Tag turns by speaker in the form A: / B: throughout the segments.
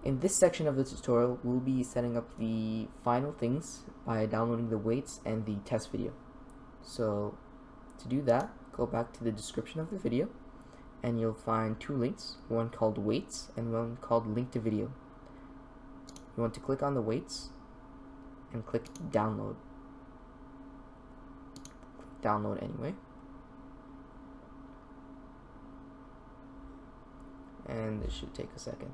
A: In this section of the tutorial, we'll be setting up the final things by downloading the weights and the test video. So to do that, go back to the description of the video and you'll find two links, one called weights and one called link to video. You want to click on the weights and click download. Click download anyway. And this should take a second.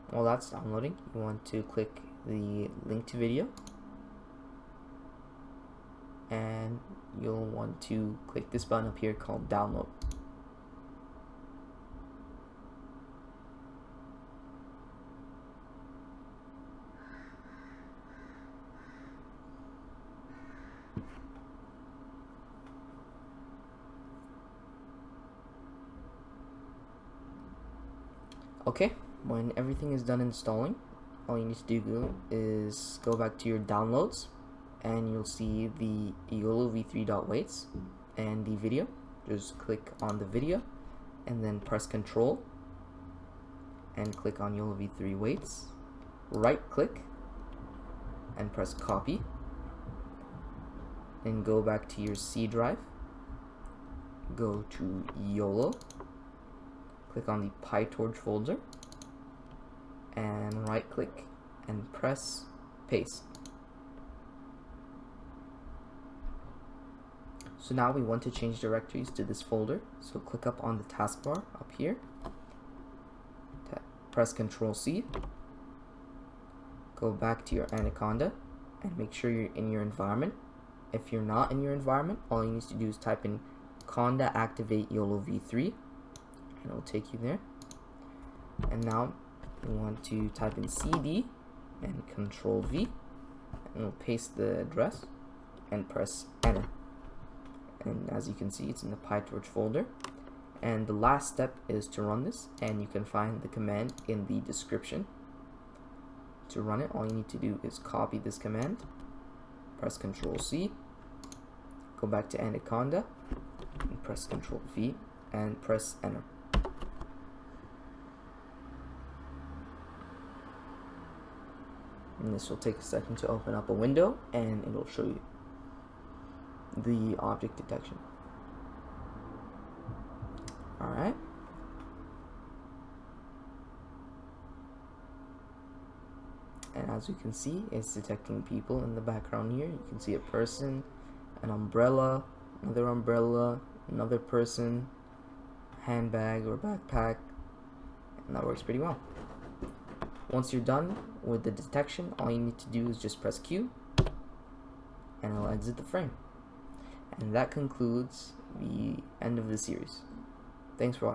A: While that's downloading, you want to click the link to video and you'll want to click this button up here called download. Okay, when everything is done installing, all you need to do is go back to your downloads and you'll see the YOLO v3.weights and the video. Just click on the video and then press Control and click on YOLO v3 weights. Right click and press copy. Then go back to your C drive. Go to YOLO. Click on the PyTorch folder and right click and press paste. So now we want to change directories to this folder, so click up on the taskbar up here, press Ctrl C, go back to your Anaconda and make sure you're in your environment. If you're not in your environment, all you need to do is type in conda activate YOLO v3 and it will take you there. And now we want to type in CD and Control V and we'll paste the address and press enter. And as you can see, it's in the PyTorch folder. And the last step is to run this, and you can find the command in the description. To run it, all you need to do is copy this command, press Ctrl C, go back to Anaconda and press Ctrl V and press enter. And this will take a second to open up a window and it'll show you the object detection. Alright. And as you can see, it's detecting people in the background here. You can see a person, an umbrella, another person, handbag or backpack, and that works pretty well. Once you're done with the detection, all you need to do is just press Q and it'll exit the frame. And that concludes the end of the series. Thanks for watching.